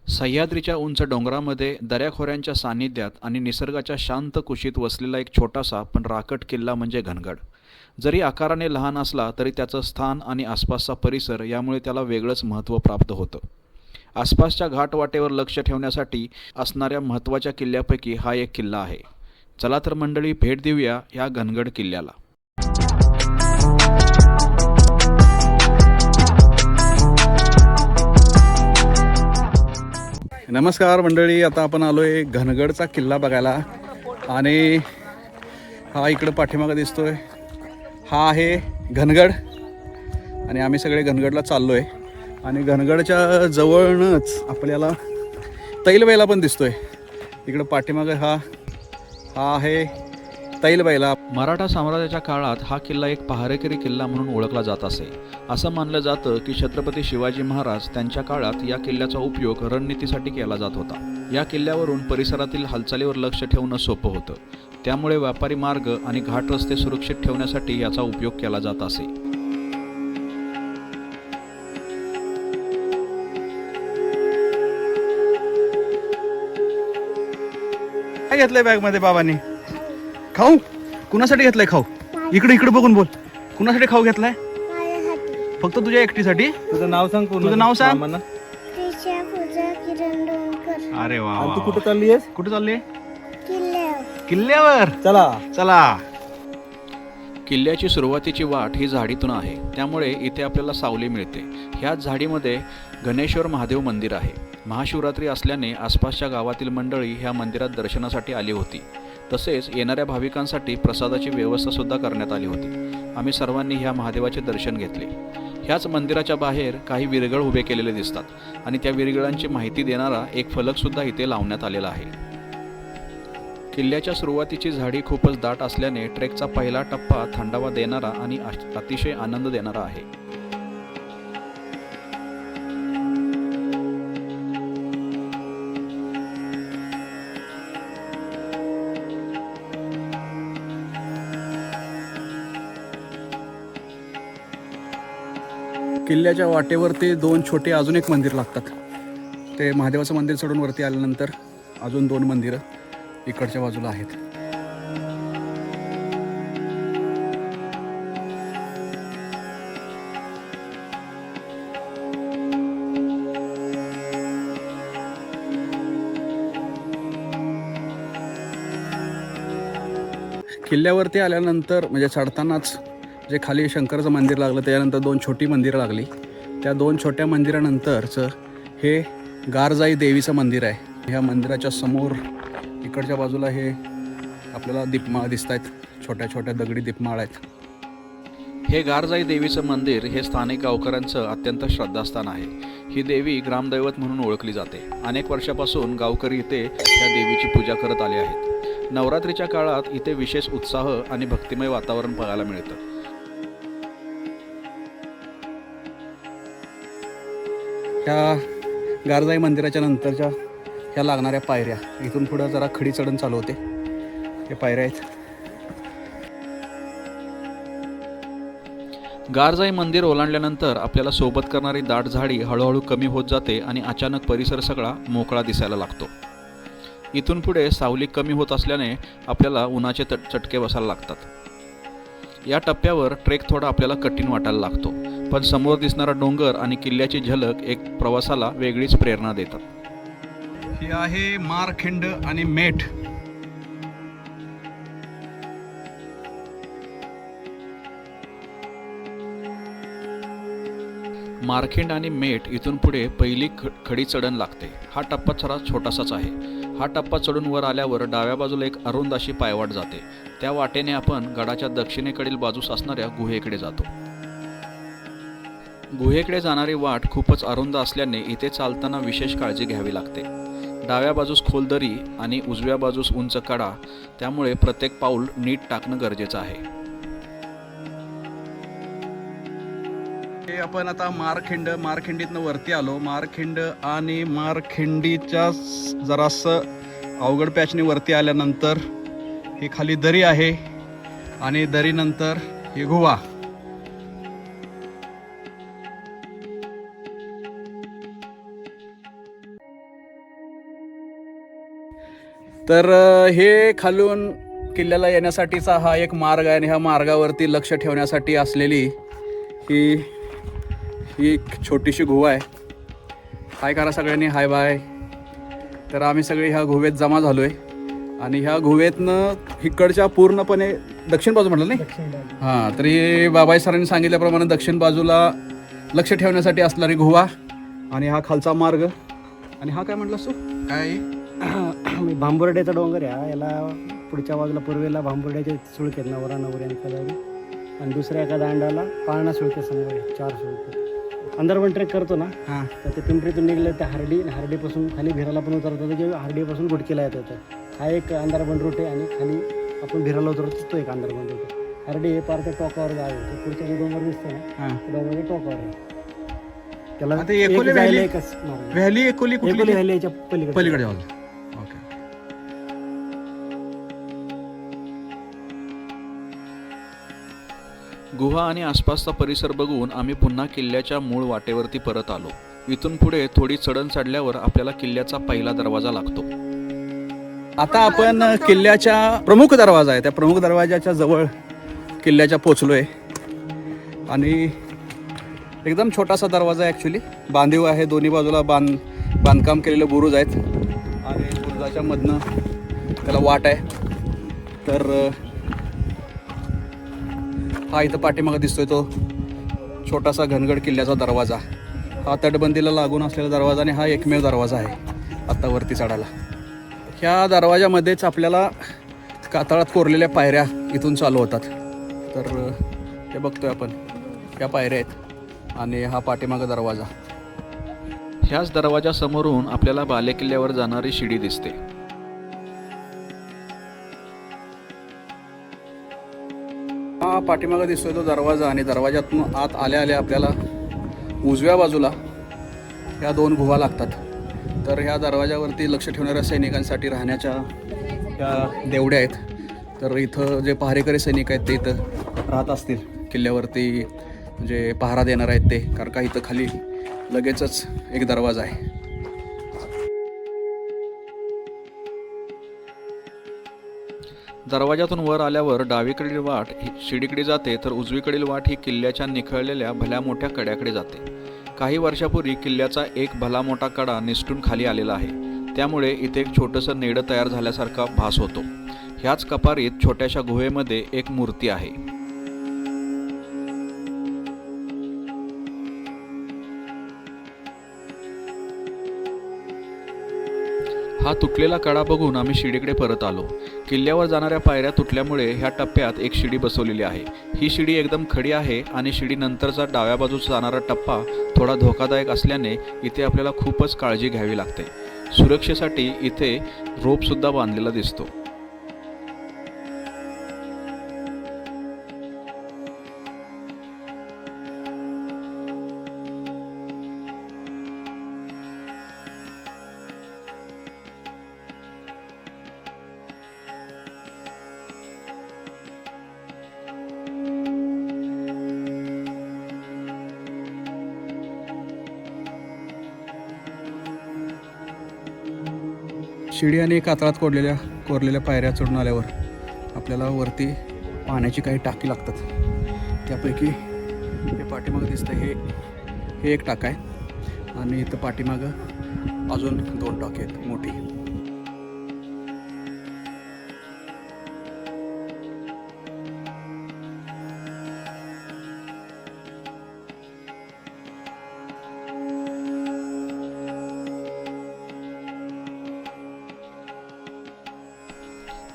सह्याद्रीच्या उंच डोंगरामध्ये दऱ्याखोऱ्यांच्या सान्निध्यात आणि निसर्गाच्या शांत कुशीत वसलेला एक छोटासा पण राकट किल्ला म्हणजे घनगड. जरी आकाराने लहान असला तरी त्याचं स्थान आणि आसपासचा परिसर यामुळे त्याला वेगळंच महत्त्व प्राप्त होतं. आसपासच्या घाटवाटेवर लक्ष ठेवण्यासाठी असणाऱ्या महत्त्वाच्या किल्ल्यापैकी हा एक किल्ला आहे. चला तर मंडळी, भेट देऊया या घनगड किल्ल्याला. नमस्कार मंडळी, आता आपण आलोय घनगडचा किल्ला बघायला. आणि हा इकडं पाठीमागं दिसतोय, हा आहे घनगड. आणि आम्ही सगळे घनगडला चाललोय. आणि घनगडच्या जवळच आपल्याला तैलबैला पण दिसतोय. इकडं पाठीमागं हा आहे तैलबैला. मराठा साम्राज्याच्या काळात हा किल्ला एक पहारेकरी किल्ला म्हणून ओळखला जात असे. असं मानलं जातं की छत्रपती शिवाजी महाराज त्यांच्या काळात या किल्ल्याचा उपयोग रणनीतीसाठी केला जात होता. या किल्ल्यावरून परिसरातील हालचालीवर लक्ष ठेवणं सोपं होतं. त्यामुळे व्यापारी मार्ग आणि घाट रस्ते सुरक्षित ठेवण्यासाठी याचा उपयोग केला जात असे. काय घेतलंय बॅग मध्ये बाबांनी? खाऊ? कुणासाठी घेतलाय खाऊ? इकडे इकडे बघून बोल. कुणासाठी खाऊ घेतलाय? फक्त तुझ्या एकटीसाठी? तुझं नाव सांग. तुझं नाव सांग. अरे वा. तू कुठे चालली आहेस? कुठे चालली? किल्ल्यावर. चला चला. किल्ल्याची सुरुवातीची वाट ही झाडीतून आहे, त्यामुळे इथे आपल्याला सावली मिळते. ह्याच झाडीमध्ये गणेश्वर महादेव मंदिर आहे. महाशिवरात्री असल्याने आसपासच्या गावातील मंडळी ह्या मंदिरात दर्शनासाठी आली होती. तसेच येणाऱ्या भाविकांसाठी प्रसादाची व्यवस्था सुद्धा करण्यात आली होती. आम्ही सर्वांनी ह्या महादेवाचे दर्शन घेतले. ह्याच मंदिराच्या बाहेर काही विरगळ उभे केलेले दिसतात आणि त्या विरगळांची माहिती देणारा एक फलक सुद्धा इथे लावण्यात आलेला आहे. किल्ल्याच्या सुरुवातीची झाडी खूपच दाट असल्याने ट्रेकचा पहिला टप्पा थंडावा देणारा आणि अतिशय आनंद देणारा आहे. किल्ल्याच्या वाटेवर ते दोन छोटे अजून एक मंदिर लागतात. ते महादेवाचं मंदिर चढून वरती आल्यानंतर अजून दोन मंदिरं इकडच्या बाजूला आहेत. किल्ल्यावरती आल्यानंतर म्हणजे चढतानाच जे खाली शंकराचं मंदिर लागलं, त्याच्यानंतर दोन छोटी मंदिरं लागली. त्या दोन छोट्या मंदिरानंतरचं हे गारजाई देवीचं मंदिर आहे. ह्या मंदिराच्या समोर इकडच्या बाजूला हे आपल्याला दीपमाळ दिसत आहेत. छोट्या छोट्या दगडी दीपमाळ आहेत. हे गारजाई देवीचं मंदिर हे स्थानिक गावकऱ्यांचं अत्यंत श्रद्धास्थान आहे. ही देवी ग्रामदैवत म्हणून ओळखली जाते. अनेक वर्षापासून गावकरी इथे या देवीची पूजा करत आले आहेत. नवरात्रीच्या काळात इथे विशेष उत्साह आणि भक्तिमय वातावरण पाहायला मिळतं. ह्या गारजाई मंदिराच्या नंतरच्या ह्या लागणाऱ्या पायऱ्या, इथून पुढं जरा खडी चढण चालू होते. हे पायऱ्या आहेत. गारजाई मंदिर ओलांडल्यानंतर आपल्याला सोबत करणारी दाट झाडी हळूहळू कमी होत जाते आणि अचानक परिसर सगळा मोकळा दिसायला लागतो. इथून पुढे सावली कमी होत असल्याने आपल्याला उन्हाचे चटके बसायला लागतात. या टप्प्यावर ट्रेक थोडा आपल्याला कठीण वाटायला लागतो, पण समोर दिसणारा डोंगर आणि किल्ल्याची झलक एक प्रवासाला वेगळीच प्रेरणा देतात. ही आहे मारखिंड आणि मेठ. मारखिंड आणि मेठ इथून पुढे पहिली खडी चढण लागते. हा टप्पा जरा छोटासाच आहे. हा टप्पा चढून वर आल्यावर डाव्या बाजूला एक अरुंद अशी पायवाट जाते. त्या वाटेने आपण गडाच्या दक्षिणेकडील बाजूस असणाऱ्या गुहेकडे जातो. गुहेकडे जाणारी वाट खूपच अरुंद असल्याने इथे चालताना विशेष काळजी घ्यावी लागते. डाव्या बाजूस खोल दरी आणि उजव्या बाजूस उंच कडा, त्यामुळे प्रत्येक पाऊल नीट टाकणं गरजेचं आहे. आपण आता मारखिंडीतनं वरती आलो. मारखिंड आणि मारखिंडीच्या जरासं अवघड पॅचने वरती आल्यानंतर ही खाली दरी आहे आणि दरीनंतर ही गुहा. तर हे खालून किल्ल्याला येण्यासाठीचा हा एक मार्ग आहे आणि ह्या मार्गावरती लक्ष ठेवण्यासाठी असलेली ही एक छोटीशी गुहा आहे. हाय करा सगळ्यांनी, हाय बाय. तर आम्ही सगळे ह्या गुहेत जमा झालो आहे आणि ह्या गुहेतनं इकडच्या पूर्णपणे दक्षिण बाजू म्हटलं नाही हां, तर हे बाबाई सरांनी सांगितल्याप्रमाणे दक्षिण बाजूला लक्ष ठेवण्यासाठी असणारी गुहा आणि हा खालचा मार्ग. आणि हा काय म्हटलास तू काय? भांबुर्ड्याचा डोंगर आहे. याला पुढच्या बाजूला पूर्वेला भांबुर्ड्याचे सुळके आहेत, नवरा नवरी आणि कलावरी. आणि दुसऱ्या एका दांडाला पाळणा सुळके समोर आहे, 4 सुळके. अंदरवन ट्रेक करतो ना, हां, तर ते पिंपरीतून निघलं त्या हार्डीपासून खाली भिराला पण उतरत होतं, जे हार्डीपासून गुडकीला येत होतं. हा एक अंधारबन रूट आहे आणि खाली आपण भिराला उतरतो तो एक अंधारबन रूट आहे. हार्डी हे पार त्या टोकावर गाव आहे. पुढच्या जे डोंगर दिसतं ना, हां. त्या डोंगराच्या टोकावर आहे. त्याला आता एकोली एक जायला व्हॅली, एकच मार्ग आहे. व्हॅली एकोली एकोली कुठली? व्हॅली याच्या पलीकडे पलीकडे जाऊ. ओके. गुहा आणि आसपासचा परिसर बघून आम्ही पुन्हा किल्ल्याच्या मूळ वाटेवरती परत आलो. इथून पुढे थोडी चढण चढल्यावर आपल्याला किल्ल्याचा पहिला दरवाजा लागतो. आता आपण किल्ल्याच्या प्रमुख दरवाजा आहे, त्या प्रमुख दरवाजाच्या जवळ किल्ल्याच्या पोचलोय. आणि एकदम छोटासा दरवाजा आहे, ॲक्च्युली बांधीव आहे. दोन्ही बाजूला बांधकाम केलेले बुरुज आहेत आणि बुरुजाच्या मधनं त्याला वाट आहे. तर हा इथं पाठीमागे दिसतोय तो छोटासा घनगड किल्ल्याचा दरवाजा. हा तटबंदीला लागून असलेला दरवाजा आणि हा एकमेव दरवाजा आहे आत्ता वरती चढायला. ह्या दरवाजामध्येच आपल्याला कातळात कोरलेल्या पायऱ्या इथून चालू होतात. तर हे बघतोय आपण, ह्या पायऱ्या आहेत आणि हा पाठीमागं दरवाजा. ह्याच दरवाजासमोरून आपल्याला बालेकिल्ल्यावर जाणारी शिडी दिसते. हा पाठीमागं दिसतोय तो दरवाजा आणि दरवाजातून आत आल्या आल्या आपल्याला उजव्या बाजूला ह्या 2 गुहा लागतात. तर ह्या दरवाजावरती लक्ष ठेवणाऱ्या सैनिकांसाठी राहण्याच्या ह्या देवड्या आहेत. तर इथं जे पहारेकरी सैनिक आहेत ते इथं राहत असतील किल्ल्यावरती, म्हणजे पहारा देणार आहेत ते. कारण का इथं खाली लगेचच एक दरवाजा आहे. दरवाजातून वर आल्यावर डावीकडील वाट ही शिडीकडे जाते, तर उजवीकडील वाट ही किल्ल्याच्या निखळलेल्या भल्या मोठ्या कड्याकडे जाते. काही वर्षापूर्वी किल्ल्याचा एक भला मोठा कडा निसटून खाली आलेला आहे, त्यामुळे इथे एक छोटंसं नेडं तयार झाल्यासारखा भास होतो. ह्याच कपारीत छोट्याशा गुहेमध्ये एक मूर्ती आहे. हा तुटलेला कडा बघून आम्ही शिडीकडे परत आलो. किल्ल्यावर जाणाऱ्या पायऱ्या तुटल्यामुळे ह्या टप्प्यात एक शिडी बसवलेली आहे. ही शिडी एकदम खडी आहे आणि शिडीनंतरचा डाव्या बाजूचा जाणारा टप्पा थोडा धोकादायक असल्याने इथे आपल्याला खूपच काळजी घ्यावी लागते. सुरक्षेसाठी इथे रोपसुद्धा बांधलेला दिसतो. शिडी आणि कातळात कोरलेल्या पायऱ्या चढून आल्यावर आपल्याला वरती पाण्याची काही टाकी लागतात. त्यापैकी हे पाठीमागं दिसतं हे एक टाका आहे आणि इथं पाठीमागं अजून 2 टाकी आहेत मोठी.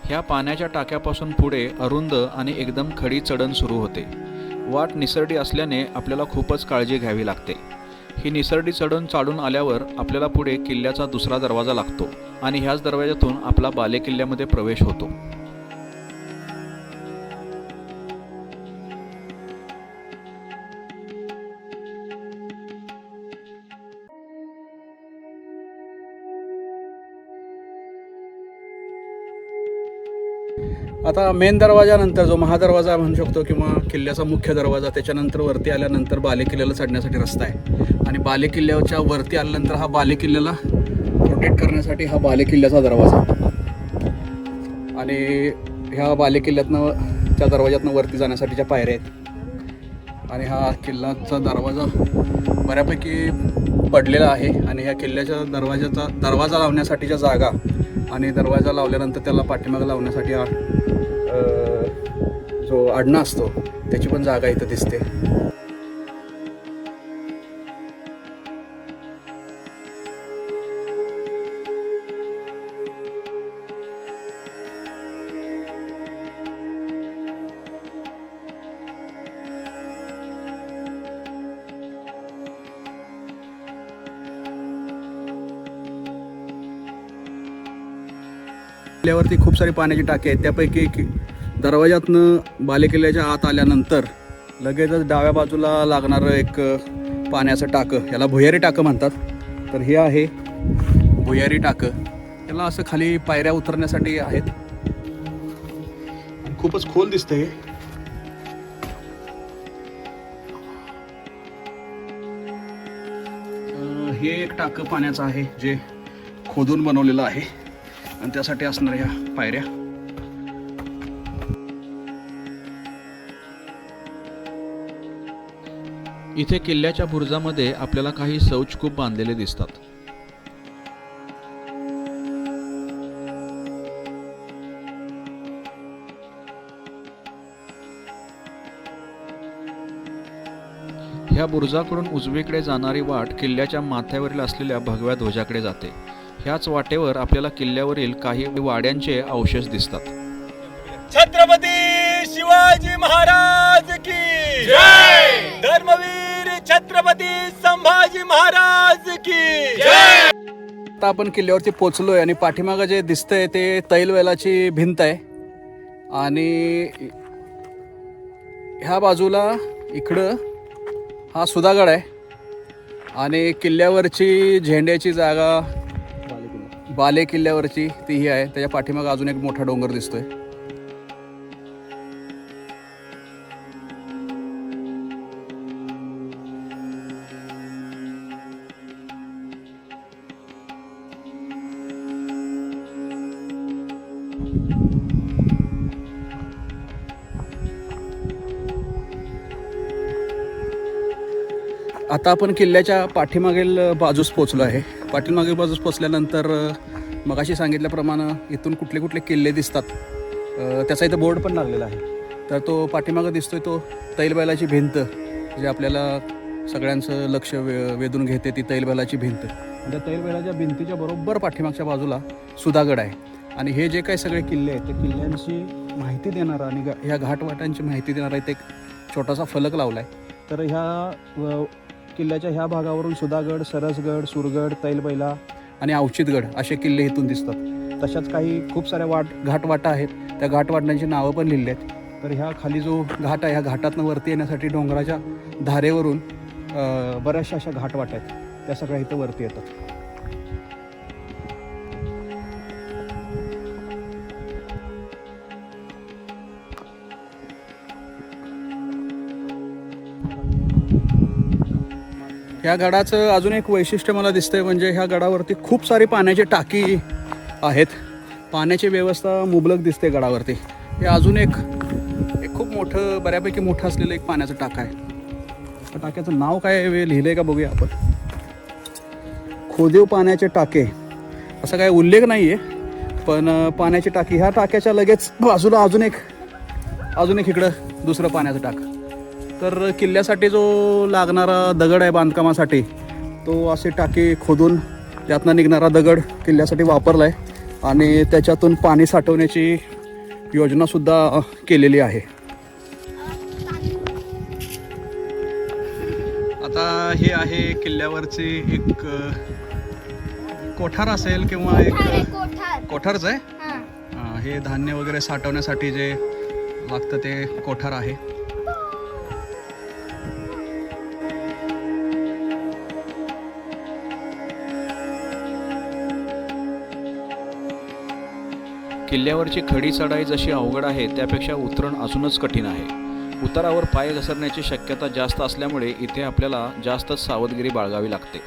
ह्या पाण्याच्या टाक्यापासून पुढे अरुंद आणि एकदम खडी चढण सुरू होते. वाट निसरडी असल्याने आपल्याला खूपच काळजी घ्यावी लागते. ही निसरडी चढण चालून आल्यावर आपल्याला पुढे किल्ल्याचा दुसरा दरवाजा लागतो आणि ह्याच दरवाजातून आपला बालेकिल्ल्यामध्ये प्रवेश होतो. आता मेन दरवाजानंतर जो महादरवाजा म्हणू शकतो किंवा किल्ल्याचा मुख्य दरवाजा, त्याच्यानंतर वरती आल्यानंतर बालेकिल्ल्याला चढण्यासाठी रस्ता आहे. आणि बालेकिल्ल्याच्या वरती आल्यानंतर हा बालेकिल्ल्याला प्रोटेक्ट करण्यासाठी हा बालेकिल्ल्याचा दरवाजा. आणि ह्या बालेकिल्ल्यातनं त्या दरवाज्यातनं वरती जाण्यासाठीच्या पायऱ्या आहेत. आणि हा किल्ल्याचा दरवाजा बऱ्यापैकी पडलेला आहे. आणि ह्या किल्ल्याच्या दरवाजा लावण्यासाठीच्या जागा आणि दरवाजा लावल्यानंतर त्याला पाठीमागं लावण्यासाठी जो आडणा असतो त्याची पण जागा इथं दिसते. किल्ल्यावरती खूप सारी पाण्याची टाकी आहेत. त्यापैकी दरवाजातनं बालेकिल्ल्याच्या आत आल्यानंतर लगेचच डाव्या बाजूला लागणारं एक पाण्याचं टाकं, याला भुयारी टाकं म्हणतात. तर हे आहे भुयारी टाकं. त्याला असं खाली पायऱ्या उतरण्यासाठी आहेत. खूपच खोल दिसतंय. हे एक टाकं पाण्याचं आहे जे खोदून बनवलेलं आहे आणि त्यासाठी असणाऱ्या ह्या पायऱ्या. इथे किल्ल्याच्या बुरुजामध्ये आपल्याला काही शौचकूप बांधलेले दिसतात. ह्या बुरुजाकडून उजवीकडे जाणारी वाट किल्ल्याच्या माथ्यावरील असलेल्या भगव्या ध्वजाकडे जाते. ह्याच वाटेवर आपल्याला किल्ल्यावरील काही वाड्यांचे अवशेष दिसतात. छत्रपती शिवाजी महाराज की जय. धर्मवीर छत्रपती संभाजी महाराज की जय. आता आपण किल्ल्यावरती पोचलोय आणि पाठीमागं जे दिसतंय ते तैलवेलाची भिंत आहे. आणि ह्या बाजूला इकडं हा सुधागड आहे. आणि किल्ल्यावरची झेंड्याची जागा बाले किल्ल्यावरची ती ही आहे. त्याच्या पाठीमागं अजून एक मोठा डोंगर दिसतोय. आता आपण किल्ल्याच्या पाठीमागील बाजूस पोचलो आहे. पाठीमागील बाजूस पोचल्यानंतर मगाशी सांगितल्याप्रमाणे इथून कुठले कुठले किल्ले दिसतात त्याचा इथं बोर्ड पण लागलेला आहे. तर तो पाठीमागं दिसतोय तो तैलबैलाची भिंत, जे आपल्याला सगळ्यांचं लक्ष वेधून घेते ती तैलबैलाची भिंत. त्या तैलबैलाच्या भिंतीच्या बरोबर पाठीमागच्या बाजूला सुधागड आहे. आणि हे जे काही सगळे किल्ले आहेत ते किल्ल्यांची माहिती देणारा आणि ह्या घाटवाटांची माहिती देणारा इथे एक छोटासा फलक लावला आहे. तर ह्या किल्ल्याच्या ह्या भागावरून सुधागड, सरसगड, सुरगड, तैलबैला आणि अवचितगड असे किल्ले इथून दिसतात. तशाच काही खूप साऱ्या घाटवाटा आहेत. त्या घाटवाटांची नावं पण लिहिली आहेत. तर ह्या खाली जो घाट आहे ह्या घाटातनं वरती येण्यासाठी डोंगराच्या धारेवरून बऱ्याचशा अशा घाटवाटा आहेत. त्या सगळ्या इथं वरती येतात. ह्या गडाचं अजून एक वैशिष्ट्य मला दिसतंय, म्हणजे ह्या गडावरती खूप सारी पाण्याची टाकी आहेत. पाण्याची व्यवस्था मुबलक दिसते गडावरती. हे अजून एक खूप मोठं, बऱ्यापैकी मोठं असलेलं एक पाण्याचं टाका आहे. त्या टाक्याचं नाव काय लिहिलं आहे का बघूया आपण. खोदेव पाण्याचे टाके असा काय उल्लेख नाही आहे, पण पाण्याची टाकी. ह्या टाक्याच्या लगेच बाजूला अजून एक इकडं दुसरं पाण्याचं टाकं. तर किल्ल्यासाठी जो लागणारा दगड आहे बांधकामासाठी, तो असे टाकी खोदून त्यातनं निघणारा दगड किल्ल्यासाठी वापरला आहे. आणि त्याच्यातून पाणी साठवण्याची योजनासुद्धा केलेली आहे. आता हे आहे किल्ल्यावरची एक कोठार असेल किंवा एक कोठारच आहे. हे धान्य वगैरे साठवण्यासाठी जे लागतं ते कोठार आहे. किल्ल्यावरची खडी चढाई जशी अवघड आहे त्यापेक्षा उतरण अजूनच कठीण आहे. उतारावर पाय घसरण्याची शक्यता जास्त असल्यामुळे इथे आपल्याला जास्तच सावधगिरी बाळगावी लागते.